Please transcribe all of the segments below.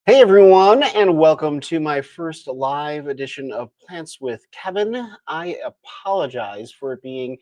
Hey everyone, and welcome to my first live edition of Plants with Kevin. I apologize for it being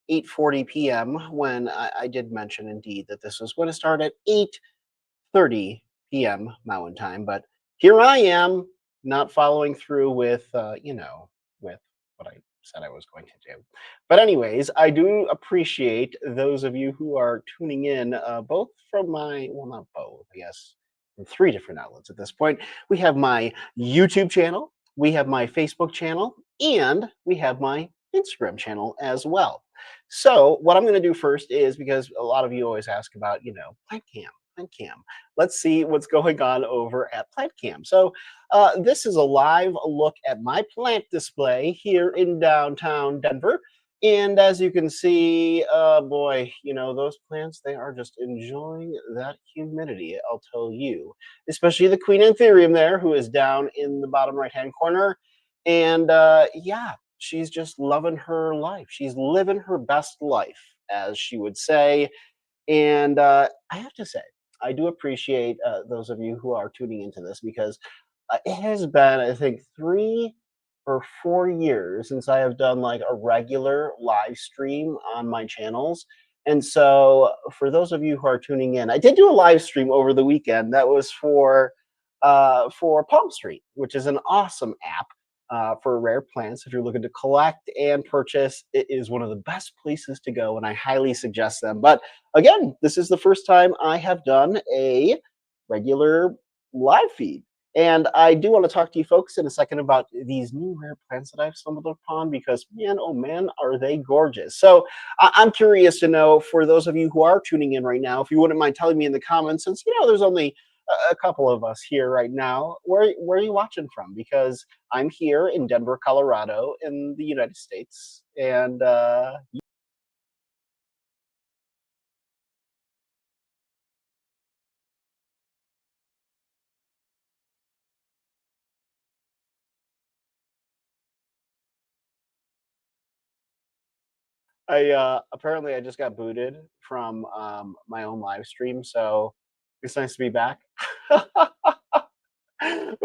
8:40 p.m. when I did mention indeed that this was going to start at 8:30 p.m. Mountain Time, but here I am, not following through with with what I said I was going to do. But anyways, I do appreciate those of you who are tuning in, both from not both, I guess, from three different outlets at this point. We have my YouTube channel, we have my Facebook channel, and we have my Instagram channel as well. So what I'm going to do first is, because a lot of you always ask about, plant cam. Plant Cam. Let's see what's going on over at Plant Cam. So, this is a live look at my plant display here in downtown Denver. And as you can see, boy, those plants, they are just enjoying that humidity, I'll tell you. Especially the Queen Anthurium there, who is down in the bottom right hand corner. And yeah, she's just loving her life. She's living her best life, as she would say. And I have to say, I do appreciate those of you who are tuning into this because it has been, I think, 3 or 4 years since I have done like a regular live stream on my channels. And so, for those of you who are tuning in, I did do a live stream over the weekend. That was for Palm Street, which is an awesome app for rare plants. If you're looking to collect and purchase, it is one of the best places to go, and I highly suggest them. But again, this is the first time I have done a regular live feed. And I do want to talk to you folks in a second about these new rare plants that I've stumbled upon because, man, oh man, are they gorgeous. So I'm curious to know, for those of you who are tuning in right now, if you wouldn't mind telling me in the comments, since, there's only a couple of us here right now, where are you watching from? Because I'm here in Denver, Colorado, in the United States. And I apparently I just got booted from my own live stream, so it's nice to be back. But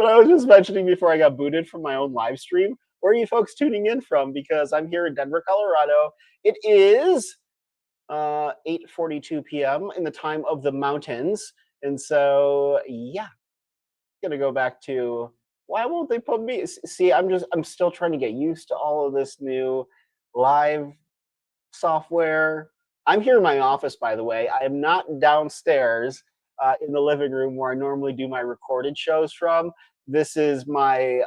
I was just mentioning before I got booted from my own live stream, where are you folks tuning in from? Because I'm here in Denver, Colorado. It is 8:42 p.m. in the time of the mountains, and so yeah, gonna go back to, why won't they put me? See, I'm still trying to get used to all of this new live software. I'm here in my office, by the way. I am not downstairs in the living room where I normally do my recorded shows from. This is my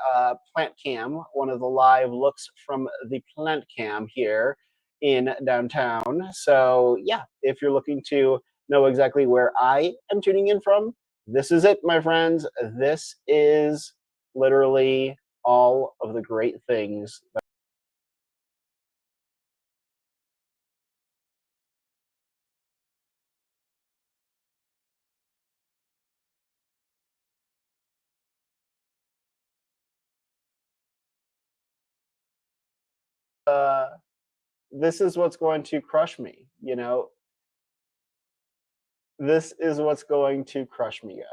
plant cam, one of the live looks from the plant cam here in downtown. So, yeah, if you're looking to know exactly where I am tuning in from, this is it, my friends. This is literally all of the great things. Uh, this is what's going to crush me, This is what's going to crush me, guys.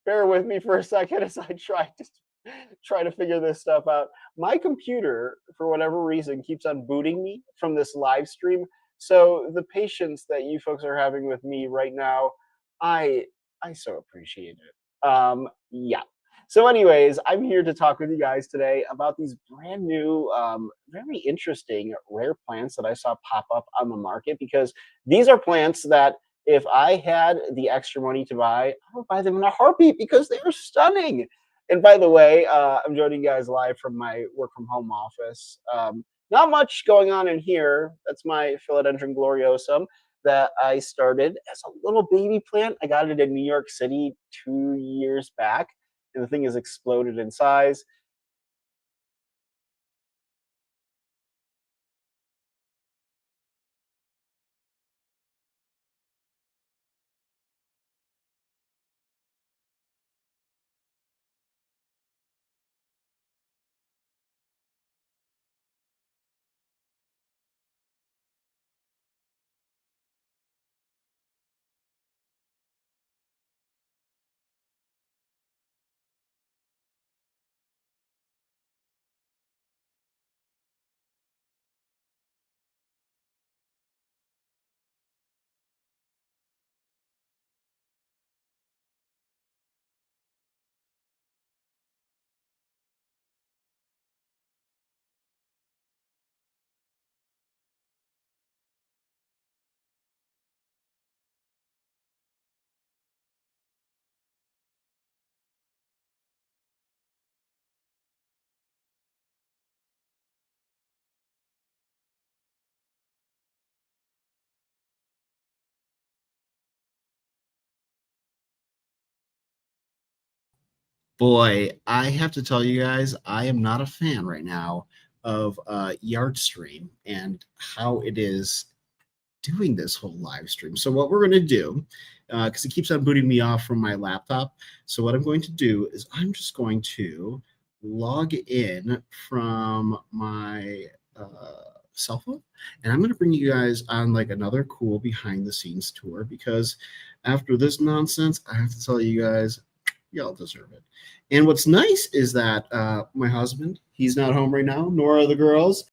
Bear with me for a second as I try to figure this stuff out. My computer, for whatever reason, keeps on booting me from this live stream. So the patience that you folks are having with me right now, I I so appreciate it. Yeah. So, anyways, I'm here to talk with you guys today about these brand new, very interesting rare plants that I saw pop up on the market, because these are plants that, if I had the extra money to buy, I would buy them in a heartbeat because they are stunning. And by the way, I'm joining you guys live from my work from home office. Not much going on in here. That's my Philodendron gloriosum that I started as a little baby plant. I got it in New York City 2 years back, and the thing has exploded in size. Boy, I have to tell you guys, I am not a fan right now of Yardstream and how it is doing this whole live stream. So what we're going to do, because it keeps on booting me off from my laptop, so what I'm going to do is I'm just going to log in from my cell phone, and I'm going to bring you guys on like another cool behind the scenes tour because after this nonsense, I have to tell you guys, y'all deserve it. And what's nice is that my husband, he's not home right now, nor are the girls.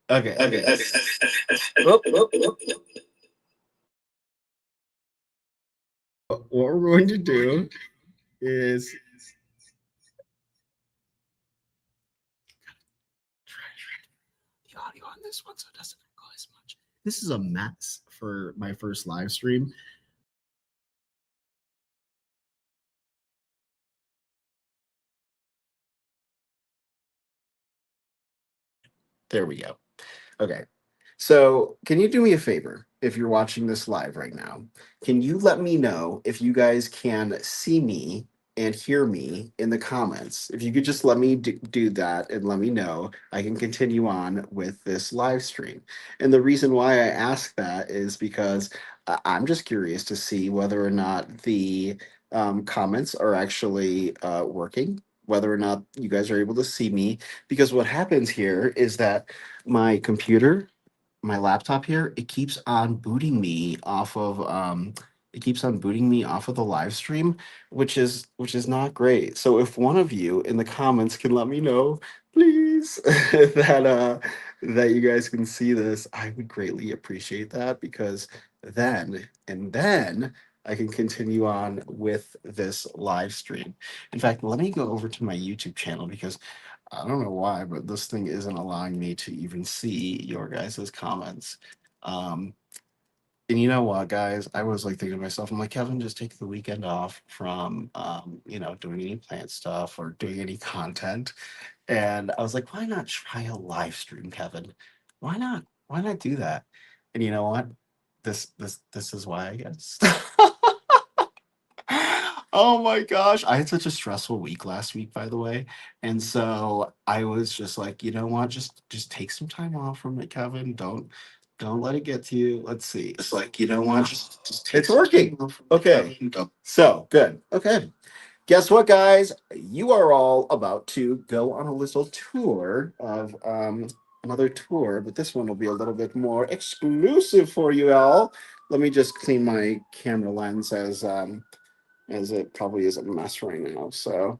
Okay. Okay. Whoop, whoop, whoop. What we're going to do is the audio on this one so it doesn't echo as much. This is a mess for my first live stream. There we go. Okay. So, can you do me a favor if you're watching this live right now? Can you let me know if you guys can see me and hear me in the comments? If you could just let me do that and let me know, I can continue on with this live stream. And the reason why I ask that is because I'm just curious to see whether or not the comments are actually working, whether or not you guys are able to see me. Because what happens here is that my computer, my laptop here, it keeps on booting me off of the live stream, which is not great. So if one of you in the comments can let me know, please, that you guys can see this, I would greatly appreciate that because then I can continue on with this live stream. In fact, let me go over to my YouTube channel because I don't know why, but this thing isn't allowing me to even see your guys' comments. Um, and you know what, guys? I was like thinking to myself, I'm like, Kevin, just take the weekend off from, doing any plant stuff or doing any content. And I was like, why not try a live stream, Kevin? Why not? Why not do that? And you know what? This is why, I guess. Oh my gosh. I had such a stressful week last week, by the way. And so I was just like, you know what? Just take some time off from it, Kevin. Don't let it get to you. Let's see. It's like, you know what? Just take it's some working. Time off from it, okay. Kevin. Don't. So good. Okay. Guess what, guys? You are all about to go on a little tour of another tour, but this one will be a little bit more exclusive for you all. Let me just clean my camera lens as it probably is a mess right now. So,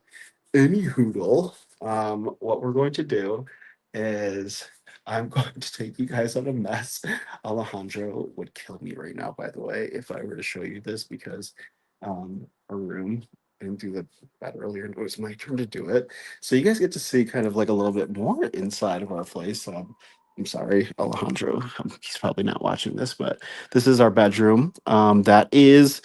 any hoodle, what we're going to do is I'm going to take you guys on a mess. Alejandro would kill me right now, by the way, if I were to show you this because our room I didn't do the that earlier and it was my turn to do it. So you guys get to see kind of like a little bit more inside of our place. I'm sorry, Alejandro. He's probably not watching this, but this is our bedroom. That is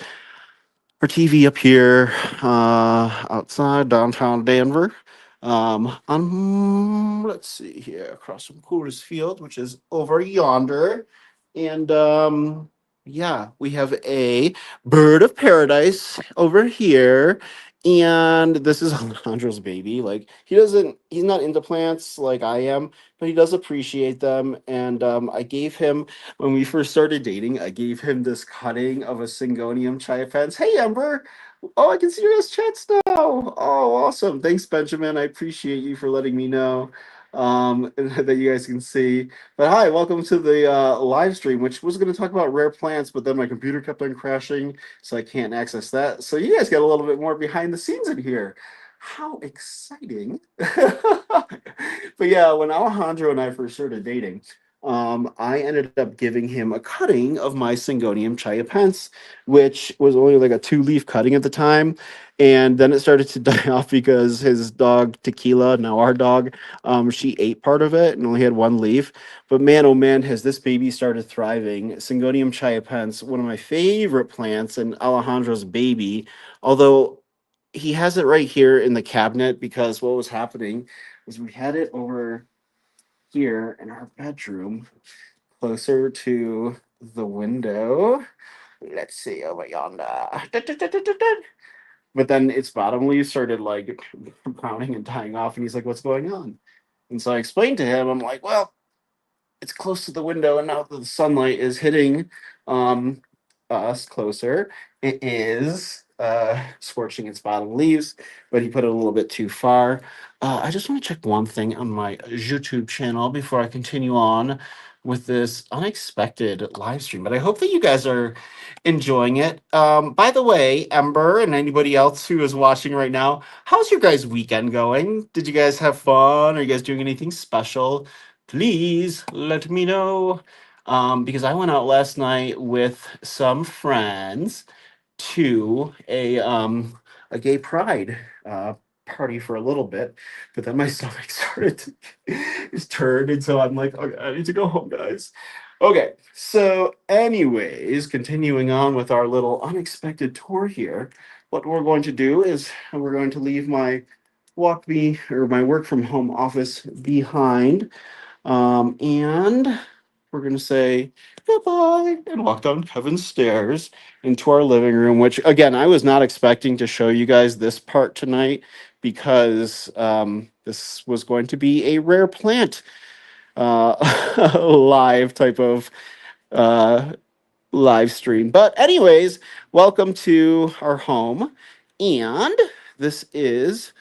our TV up here outside downtown Denver. Let's see here, across from Coors Field, which is over yonder. And Yeah, we have a bird of paradise over here. And this is Alejandro's baby. Like he's not into plants like I am, but he does appreciate them. And I gave him, when we first started dating, I gave him this cutting of a Syngonium chiapense. Hey, Ember. Oh, I can see your chats now. Oh, awesome. Thanks, Benjamin. I appreciate you for letting me know that you guys can see. But hi, welcome to the live stream, which was going to talk about rare plants, but then my computer kept on crashing, so I can't access that. So you guys got a little bit more behind the scenes in here. How exciting! But yeah, when Alejandro and I first started dating, I ended up giving him a cutting of my Syngonium chiapense, which was only like a 2 leaf cutting at the time. And then it started to die off because his dog Tequila, now our dog, she ate part of it and only had 1 leaf. But man, oh man, has this baby started thriving. Syngonium chiapense, one of my favorite plants, and Alejandro's baby. Although he has it right here in the cabinet because what was happening was we had it over here in our bedroom, closer to the window. Let's see over yonder. But then its bottom leaves started like browning and dying off, and he's like, "What's going on?" And so I explained to him, I'm like, "Well, it's close to the window, and now that the sunlight is hitting um, us closer, it is scorching its bottom leaves, but he put it a little bit too far. I just want to check one thing on my YouTube channel before I continue on with this unexpected live stream, but I hope that you guys are enjoying it. By the way, Ember and anybody else who is watching right now, how's your guys' weekend going? Did you guys have fun? Are you guys doing anything special? Please let me know. Because I went out last night with some friends to a gay pride party for a little bit, but then my stomach started to is turned, and so I'm like, okay, I need to go home, guys. Okay, so anyways, continuing on with our little unexpected tour here, what we're going to do is we're going to leave my my work from home office behind, and we're going to say goodbye and walk down Kevin's stairs into our living room, which, again, I was not expecting to show you guys this part tonight because this was going to be a rare plant live type of uh, live stream. But, anyways, welcome to our home. And this is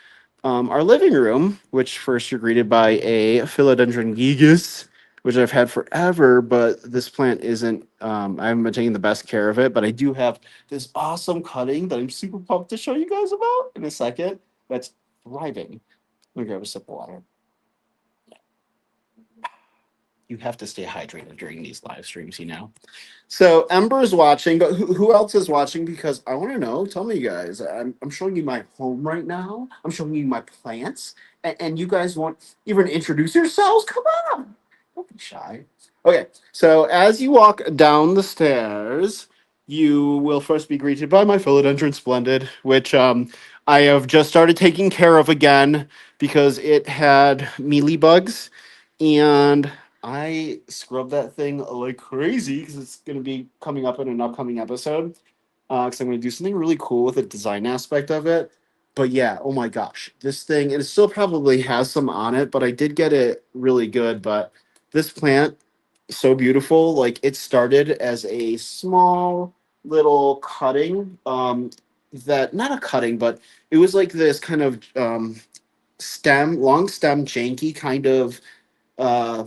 our living room, which first you're greeted by a Philodendron gigas, which I've had forever, but this plant isn't, I haven't been taking the best care of it, but I do have this awesome cutting that I'm super pumped to show you guys about in a second. That's thriving. Let me grab a sip of water. You have to stay hydrated during these live streams, you know? So Ember is watching, but who else is watching? Because I want to know. Tell me, guys. I'm showing you my home right now. I'm showing you my plants, and you guys want even introduce yourselves? Come on, don't be shy. Okay, so as you walk down the stairs, you will first be greeted by my Philodendron Splendid, which I have just started taking care of again because it had mealy bugs, and I scrub that thing like crazy because it's going to be coming up in an upcoming episode. Because I'm going to do something really cool with the design aspect of it. But yeah, oh my gosh, this thing, and it still probably has some on it, but I did get it really good. But this plant, so beautiful. Like it started as a small little cutting, that not a cutting, but it was like this kind of long stem, janky kind of uh,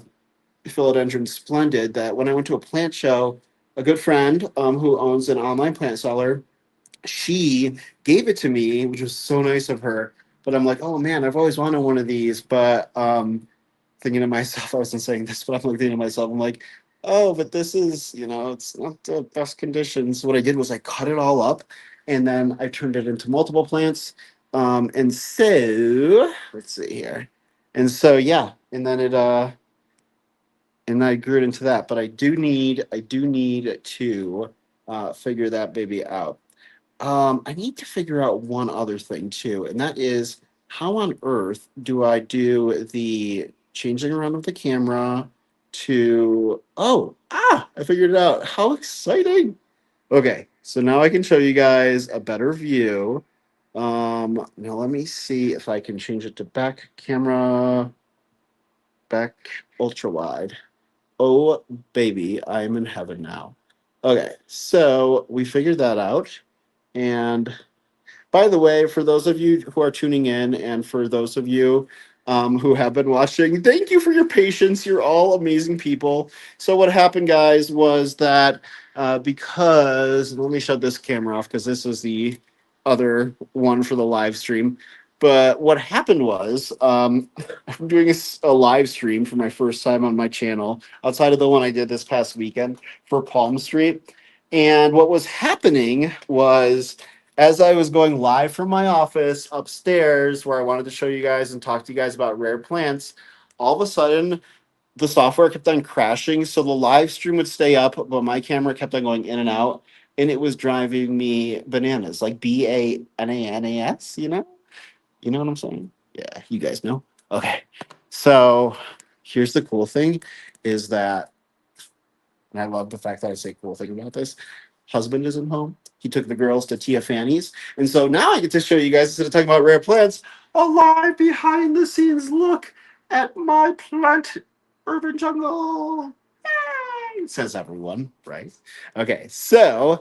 Philodendron Splendid that when I went to a plant show, a good friend who owns an online plant seller, she gave it to me, which was so nice of her. But I'm like, oh man, I've always wanted one of these. But thinking to myself, I wasn't saying this, but I'm like thinking to myself, I'm like, oh, but this is, it's not the best conditions. What I did was I cut it all up and then I turned it into multiple plants. And so let's see here. And so yeah, and I grew it into that. But I do need to figure that baby out. I need to figure out one other thing too, and that is how on earth do I do the changing around of the camera to, I figured it out. How exciting. Okay, so now I can show you guys a better view. Now let me see if I can change it to back camera, back ultra wide. Oh, baby, I'm in heaven now. Okay, so we figured that out. And by the way, for those of you who are tuning in and for those of you who have been watching, thank you for your patience. You're all amazing people. So, what happened, guys, was that because let me shut this camera off because this was the other one for the live stream. But what happened was I'm doing a live stream for my first time on my channel outside of the one I did this past weekend for Palm Street. And what was happening was as I was going live from my office upstairs, where I wanted to show you guys and talk to you guys about rare plants, all of a sudden the software kept on crashing. So the live stream would stay up, but my camera kept on going in and out. And it was driving me bananas, like BANANAS, you know? You know what I'm saying? Yeah, you guys know. Okay. So here's the cool thing is that, and I love the fact that I say cool thing about this. Husband isn't home. He took the girls to Tia Fanny's. And so now I get to show you guys, instead of talking about rare plants, a live behind the scenes look at my plant urban jungle. Yay! Says everyone, right? Okay, so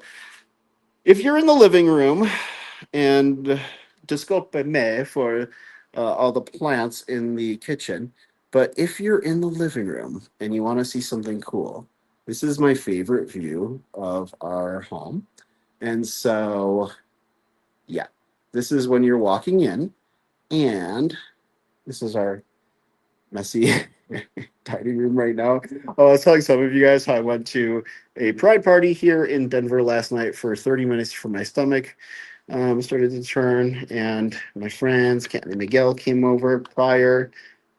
if you're in the living room and disculpe me for all the plants in the kitchen, but if you're in the living room and you want to see something cool, this is my favorite view of our home. And so, yeah, this is when you're walking in, and this is our messy dining room right now. Oh, I was telling some of you guys how I went to a pride party here in Denver last night for 30 minutes for my stomach. Started to turn, and my friends, Kent and Miguel, came over prior,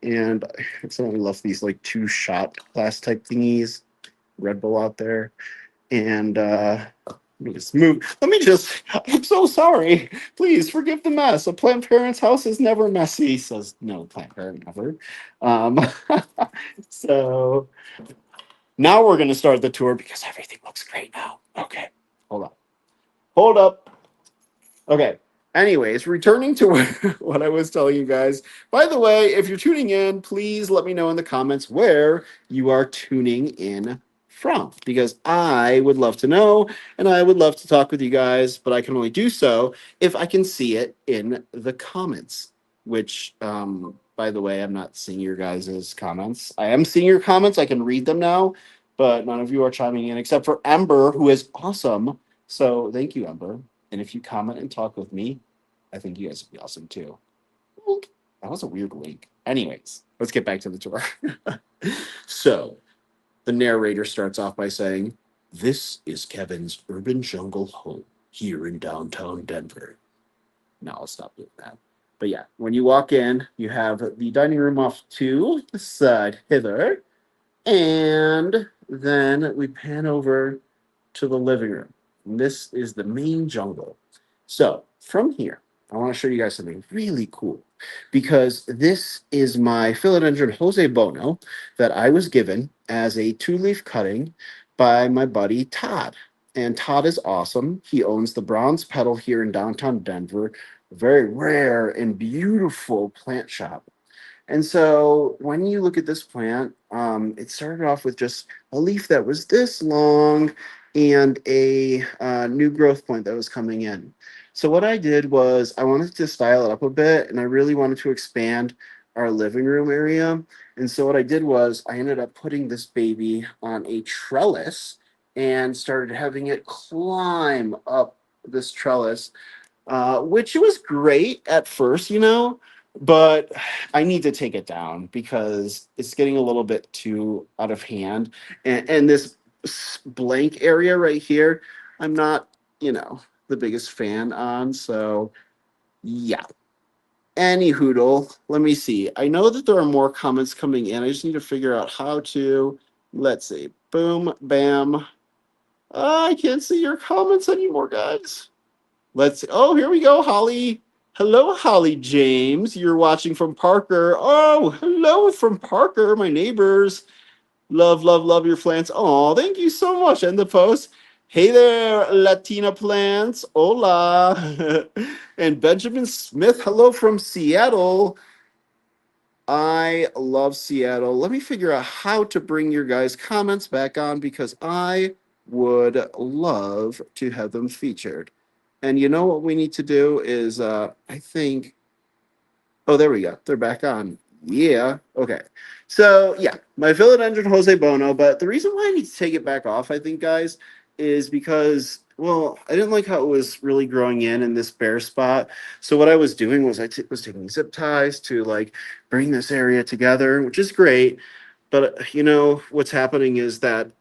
and someone left these like 2 shot glass type thingies, Red Bull out there, and let me just move. I'm so sorry. Please forgive the mess. A plant parent's house is never messy, says no plant parent ever. Um, so now we're going to start the tour because everything looks great now. Okay, hold on. Hold up. Okay. Anyways, returning to what I was telling you guys. By the way, if you're tuning in, please let me know in the comments where you are tuning in from, because I would love to know and I would love to talk with you guys, but I can only do so if I can see it in the comments, which, by the way, I'm not seeing your guys' comments. I am seeing your comments. I can read them now, but none of you are chiming in except for Ember, who is awesome. So thank you, Ember. And if you comment and talk with me, I think you guys would be awesome too. That was a weird wink. Anyways, let's get back to the tour. So, the narrator starts off by saying, "This is Kevin's urban jungle home here in downtown Denver." Now I'll stop doing that. But yeah, when you walk in, you have the dining room off to the side hither. And then we pan over to the living room. And this is the main jungle. So from here, I want to show you guys something really cool because this is my Philodendron Jose Bono that I was given as a 2-leaf cutting by my buddy Todd. And Todd is awesome. He owns the Bronze Petal here in downtown Denver, a very rare and beautiful plant shop. And so when you look at this plant, it started off with just a leaf that was this long and a new growth point that was coming in. So what I did was I wanted to style it up a bit, and I really wanted to expand our living room area. And so what I did was I ended up putting this baby on a trellis and started having it climb up this trellis, which was great at first, but I need to take it down because it's getting a little bit too out of hand. And this blank area right here, I'm not, the biggest fan on. So, yeah. Any hoodle, let me see. I know that there are more comments coming in. I just need to figure out how to, let's see. Boom, bam. I can't see your comments anymore, guys. Let's. Oh, here we go, Holly. Hello, Holly James. You're watching from Parker. Oh, hello from Parker, my neighbors. Love, love, love your plants. Oh, thank you so much. And the post. Hey there, Latina plants. Hola. And Benjamin Smith, hello from Seattle. I love Seattle. Let me figure out how to bring your guys' comments back on because I would love to have them featured. And you know what we need to do is, I think, oh, there we go. They're back on. Yeah. Okay. So yeah, my philodendron Jose Bono. But the reason why I need to take it back off, I think, guys, is because well, I didn't like how it was really growing in this bare spot. So what I was doing was was taking zip ties to like bring this area together, which is great. But you know what's happening is that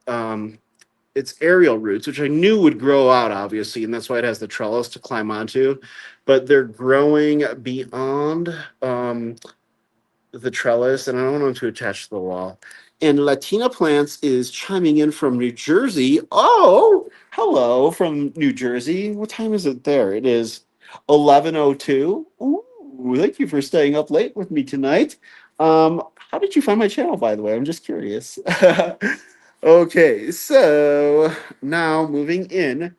it's aerial roots, which I knew would grow out, obviously, and that's why it has the trellis to climb onto. But they're growing beyond the trellis, and I don't want them to attach to the wall. And Latina Plants is chiming in from New Jersey. Oh, hello from New Jersey. What time is it there? It is 11:02. Ooh, thank you for staying up late with me tonight. How did you find my channel, by the way? I'm just curious. Okay, so now moving in.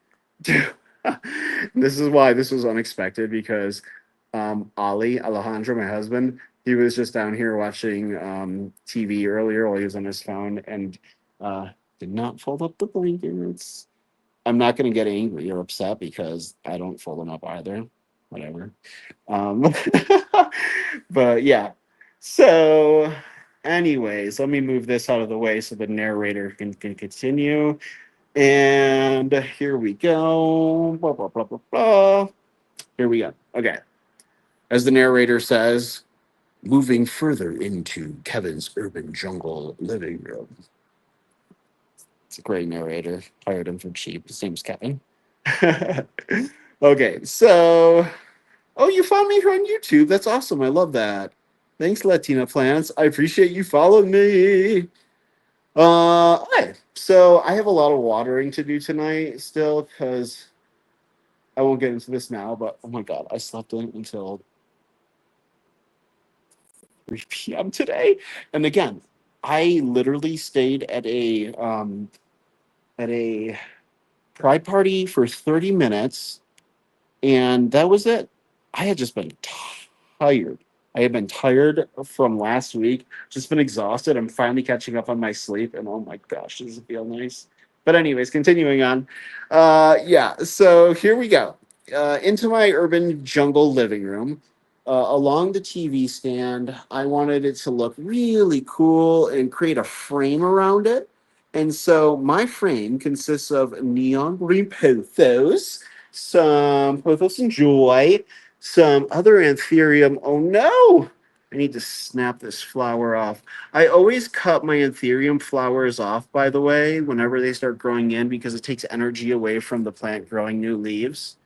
This is why this was unexpected because Ali Alejandro, my husband, he was just down here watching TV earlier while he was on his phone and uh, did not fold up the blankets. I'm not going to get angry or upset because I don't fold them up either. Whatever. Um, but yeah. So, anyways, let me move this out of the way so the narrator can continue. And here we go. Blah, blah, blah, blah, blah. Here we go. Okay. As the narrator says, moving further into Kevin's urban jungle living room. It's a great narrator. Hired him for cheap. His name's Kevin. Okay, so oh, you found me here on YouTube. That's awesome. I love that. Thanks, Latina Plants. I appreciate you following me. Okay. So I have a lot of watering to do tonight still because I won't get into this now, but oh my god, I slept in until 3 p.m. today. And again, I literally stayed at a pride party for 30 minutes and that was it. I had just been tired. I had been tired from last week, just been exhausted. I'm finally catching up on my sleep, and oh my gosh, does it feel nice? But anyways, continuing on. Yeah, so here we go. Into my urban jungle living room. Along the TV stand, I wanted it to look really cool and create a frame around it. And so my frame consists of neon green pothos, some Pothos and Joy, some other Anthurium. Oh no! I need to snap this flower off. I always cut my Anthurium flowers off, by the way, whenever they start growing in because it takes energy away from the plant growing new leaves.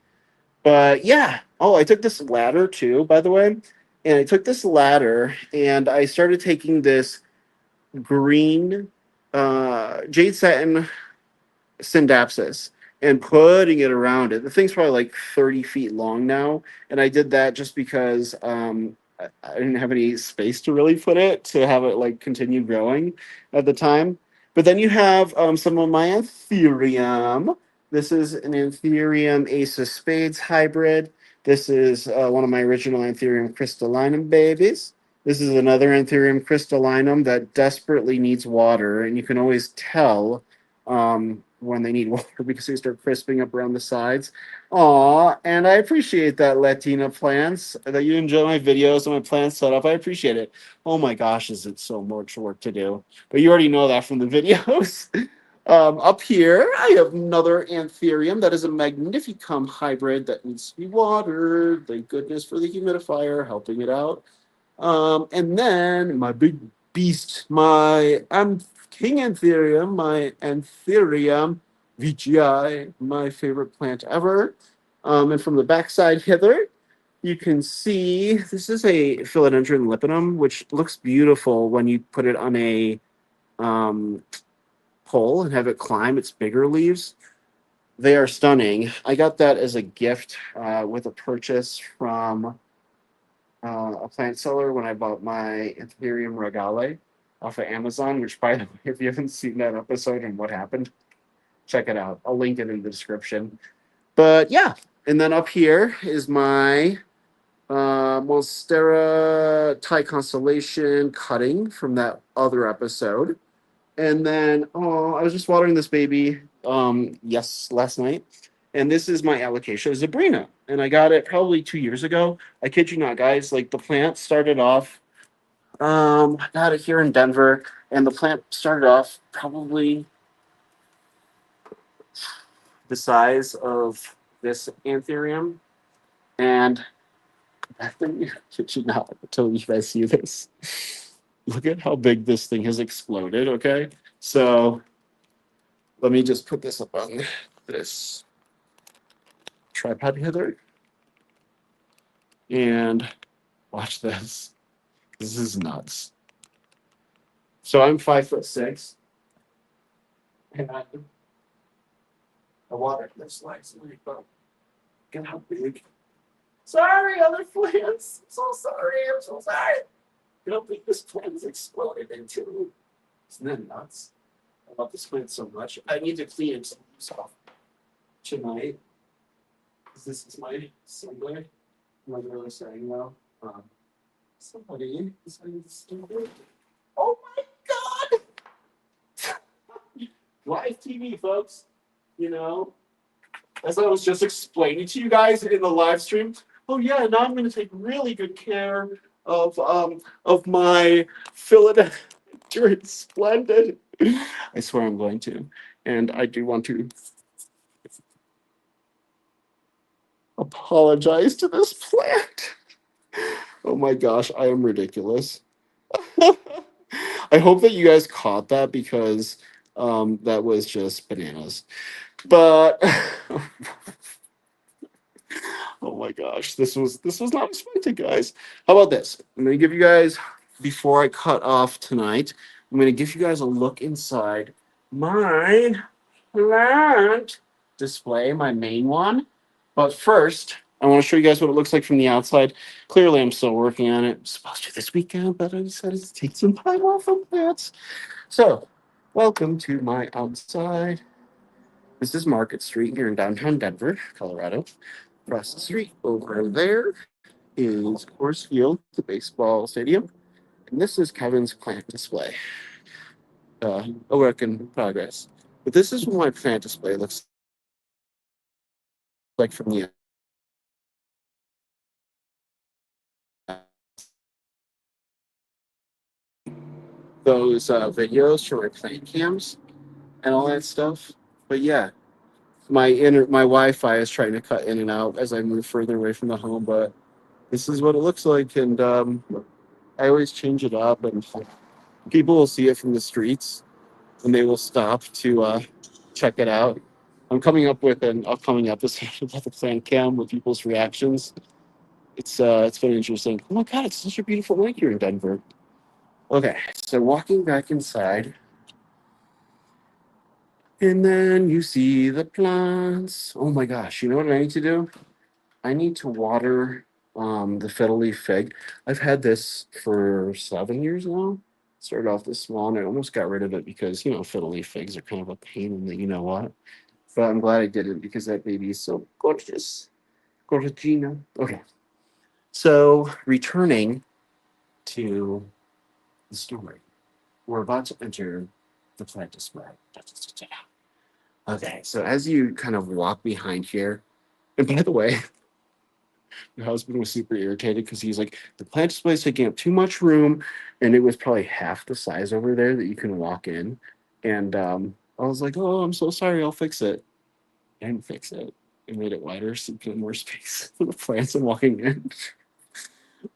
But yeah. Oh, I took this ladder too, by the way. And I took this ladder and I started taking this green jade satin syndapsis and putting it around it. The thing's probably like 30 feet long now. And I did that just because I didn't have any space to really put it to have it like continue growing at the time. But then you have some of my Anthurium. This is an Anthurium Ace of Spades hybrid. This is one of my original Anthurium crystallinum babies. This is another Anthurium crystallinum that desperately needs water, and you can always tell when they need water because they start crisping up around the sides. Aw, and I appreciate that, Latina plants, that you enjoy my videos and my plant setup. I appreciate it. Oh my gosh, is it so much work to do? But you already know that from the videos. Up here, I have another Anthurium that is a Magnificum hybrid that needs to be watered. Thank goodness for the humidifier helping it out. And then my big beast, my King Anthurium, my Anthurium VGI, my favorite plant ever. And from the backside hither, you can see this is a Philodendron lipidum, which looks beautiful when you put it on a um, pole and have it climb its bigger leaves. They are stunning. I got that as a gift with a purchase from a plant seller when I bought my Anthurium regale. off of Amazon, which, by the way, if you haven't seen that episode and what happened, check it out. I'll link it in the description. But yeah, and then up here is my Monstera Thai Constellation cutting from that other episode. And then, oh, I was just watering this baby, last night. And this is my alocasia zebrina. And I got it probably 2 years ago. I kid you not, guys. Like the plant started off, I got it here in Denver. And the plant started off probably the size of this Anthurium. And I think, kid you not, until you guys see this. Look at how big this thing has exploded, okay? So let me just put this up on this tripod hither and watch this. This is nuts. So I'm 5'6", and I water this nicely, but look at how big. Sorry, other plants. I'm so sorry. I'm so sorry. I don't think this plant has exploded into. Isn't that nuts? I love this plant so much. I need to clean some off tonight. This is my assembly. Am I really saying no? Somebody is stupid. Oh my god! Live TV, folks. You know, as I was just explaining to you guys in the live stream. Oh yeah, now I'm going to take really good care of my Philodendrons splendid. I swear I'm going to, and I do want to apologize to this plant. Oh my gosh, I am ridiculous. I hope that you guys caught that because that was just bananas. But oh my gosh, this was not expected, guys. How about this? I'm gonna give you guys before I cut off tonight. I'm gonna give you guys a look inside my plant display, my main one. But first, I want to show you guys what it looks like from the outside. Clearly, I'm still working on it. I'm supposed to this weekend, but I decided to take some time off from plants. So, welcome to my outside. This is Market Street here in downtown Denver, Colorado. Across the street over there is Coors Field, the baseball stadium. And this is Kevin's plant display. A work in progress. But this is what my plant display looks like from the those videos from my plant cams and all that stuff. But yeah, my Wi-Fi is trying to cut in and out as I move further away from the home. But this is what it looks like, and I always change it up, and people will see it from the streets, and they will stop to check it out. I'm coming up with an upcoming episode about the plant cam with people's reactions. It's been interesting. Oh my god, it's such a beautiful night here in Denver. Okay, so walking back inside, and then you see the plants. Oh my gosh, you know what I need to do? I need to water the fiddle leaf fig. I've had this for 7 years now. Started off this small and I almost got rid of it because, fiddle leaf figs are kind of a pain in the you know what. But I'm glad I didn't because that baby is so gorgeous. Gorgina. Okay. So returning to the story. We're about to enter the plant display. Okay, so as you kind of walk behind here, and by the way, my husband was super irritated because he's like, the plant display is taking up too much room, and it was probably half the size over there that you can walk in. And I was like, oh, I'm so sorry, I'll fix it. I didn't fix it. I made it wider so you can have more space for the plants and walking in.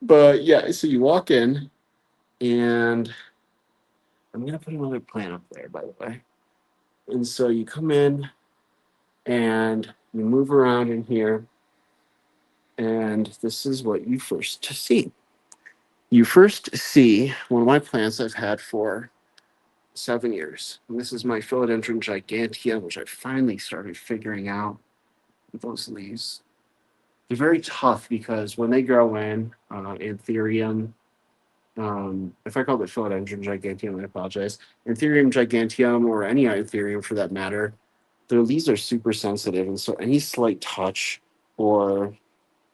But yeah, so you walk in, and I'm gonna put another plant up there, by the way. And so you come in and you move around in here, and this is what you first see. You first see one of my plants I've had for 7 years. And this is my Philodendron gigantea, which I finally started figuring out with those leaves. They're very tough because when they grow in, Anthurium If I called it Philodendron giganteum, I apologize. Anthurium giganteum, or any Anthurium for that matter, their leaves are super sensitive, and so any slight touch or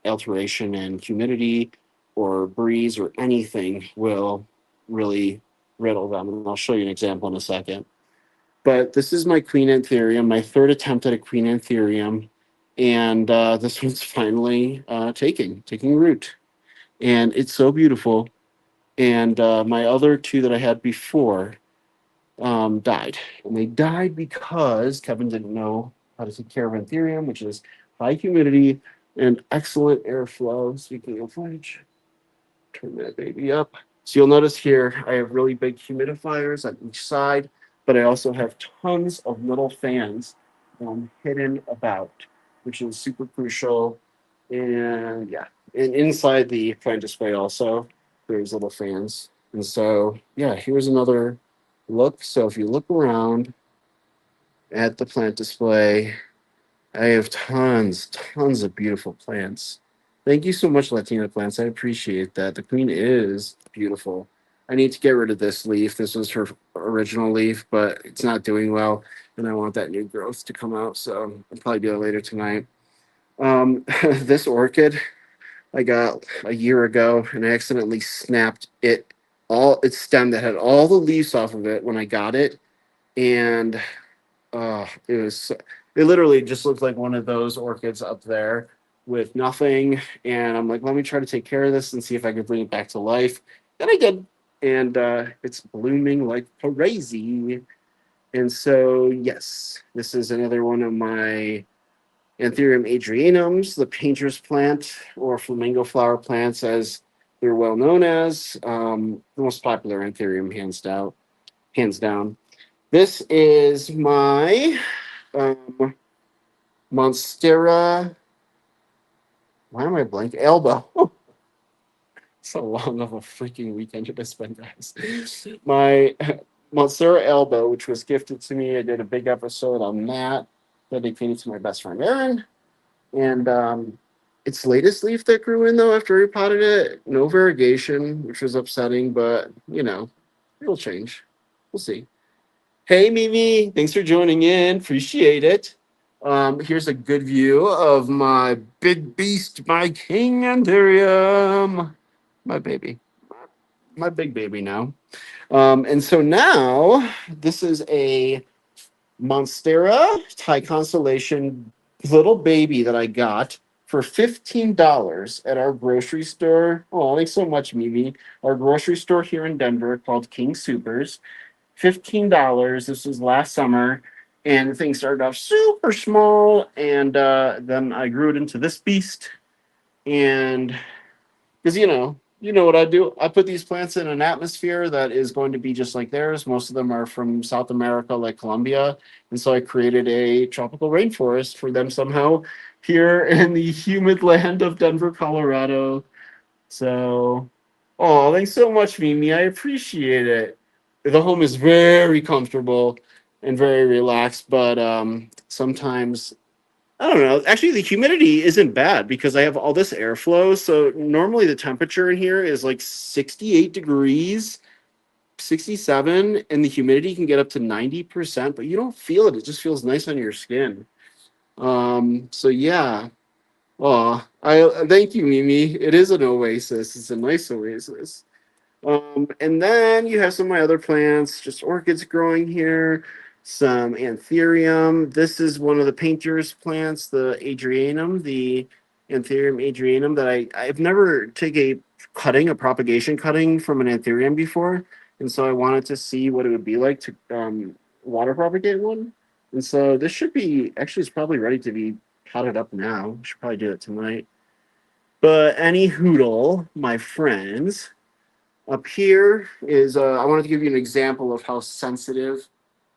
alteration in humidity or breeze or anything will really riddle them. And I'll show you an example in a second. But this is my Queen Anthurium, my third attempt at a Queen Anthurium, and this one's finally taking root, and it's so beautiful. And my other two that I had before died, and they died because Kevin didn't know how to take care of Anthurium, which is high humidity and excellent airflow. Speaking of which, turn that baby up. So you'll notice here I have really big humidifiers on each side, but I also have tons of little fans hidden about, which is super crucial. And yeah, and inside the plant display also, there's little fans. And so yeah, here's another look. So if you look around at the plant display, I have tons of beautiful plants. Thank you so much, Latina Plants. I appreciate that. The queen is beautiful. I need to get rid of this leaf. This was her original leaf, but it's not doing well, and I want that new growth to come out. So I'll probably do it later tonight. This orchid I got a year ago, and I accidentally snapped its stem that had all the leaves off of it when I got it, and it was it literally just looked like one of those orchids up there with nothing. And I'm like, let me try to take care of this and see if I could bring it back to life. And I did, and it's blooming like crazy. And so yes, this is another one of my Anthurium adrianums, the painter's plant or flamingo flower plants, as they're well known as. The most popular Anthurium, hands down. This is my um, Monstera. Why am I blank? Elbow. So long of a freaking weekend to spend, guys. My Monstera elbow, which was gifted to me. I did a big episode on that, dedicated to my best friend Aaron. And its latest leaf that grew in, though, after we potted it, no variegation, which was upsetting, but it'll change. We'll see. Hey, Mimi, thanks for joining in. Appreciate it. Here's a good view of my big beast, my King Anthurium, my baby, my big baby now. And so now this is a Monstera Thai Constellation little baby that I got for $15 at our grocery store. Oh, thanks so much, Mimi. Our grocery store here in Denver called King Supers. $15. This was last summer, and things started off super small, and then I grew it into this beast. And because you know what I do, I put these plants in an atmosphere that is going to be just like theirs. Most of them are from South America, like Colombia, and so I created a tropical rainforest for them somehow here in the humid land of Denver, Colorado. So, oh, thanks so much, Mimi. I appreciate it. The home is very comfortable and very relaxed, but sometimes I don't know. Actually, the humidity isn't bad because I have all this airflow. So normally the temperature in here is like 68 degrees, 67, and the humidity can get up to 90%, but you don't feel it. It just feels nice on your skin. So yeah. Oh, I thank you, Mimi. It is an oasis. It's a nice oasis. And then you have some of my other plants, just orchids growing here, some Anthurium. This is one of the painter's plants, the Adrianum, the Anthurium Adrianum, that I've never taken a propagation cutting from an Anthurium before. And so I wanted to see what it would be like to water propagate one. And so this should be, actually, it's probably ready to be potted up now. I should probably do it tonight. But any hoodle, my friends, up here is, I wanted to give you an example of how sensitive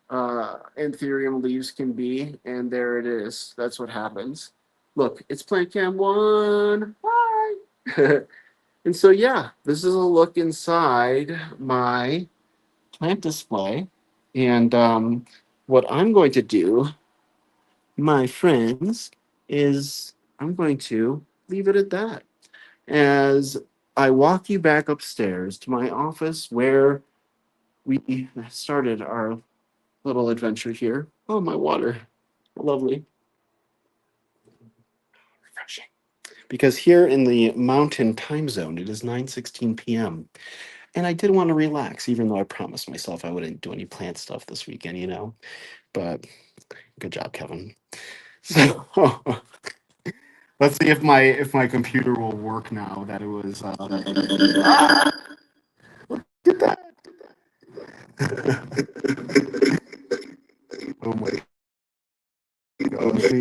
Anthurium leaves can be. And there it is. That's what happens. Look, it's plant cam one. Hi. And so, yeah, this is a look inside my plant display. And what I'm going to do, my friends, is I'm going to leave it at that. As I walk you back upstairs to my office where we started our little adventure here. Oh, my water. Lovely. Refreshing. Because here in the mountain time zone, it is 9:16 p.m. And I did want to relax, even though I promised myself I wouldn't do any plant stuff this weekend, you know. But good job, Kevin. So let's see if my computer will work now that it was ah! Look at that. Oh my gosh.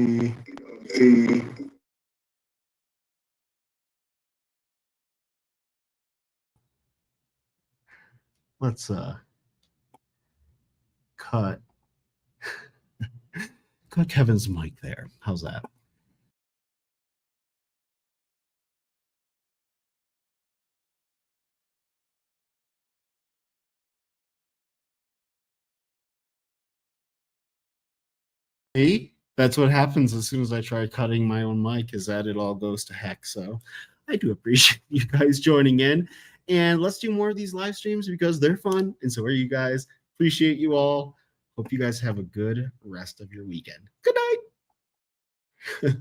Let's cut cut Kevin's mic there. How's that? See? That's what happens as soon as I try cutting my own mic, is that it all goes to heck. So I do appreciate you guys joining in. And let's do more of these live streams because they're fun. And so are you guys. Appreciate you all. Hope you guys have a good rest of your weekend. Good night.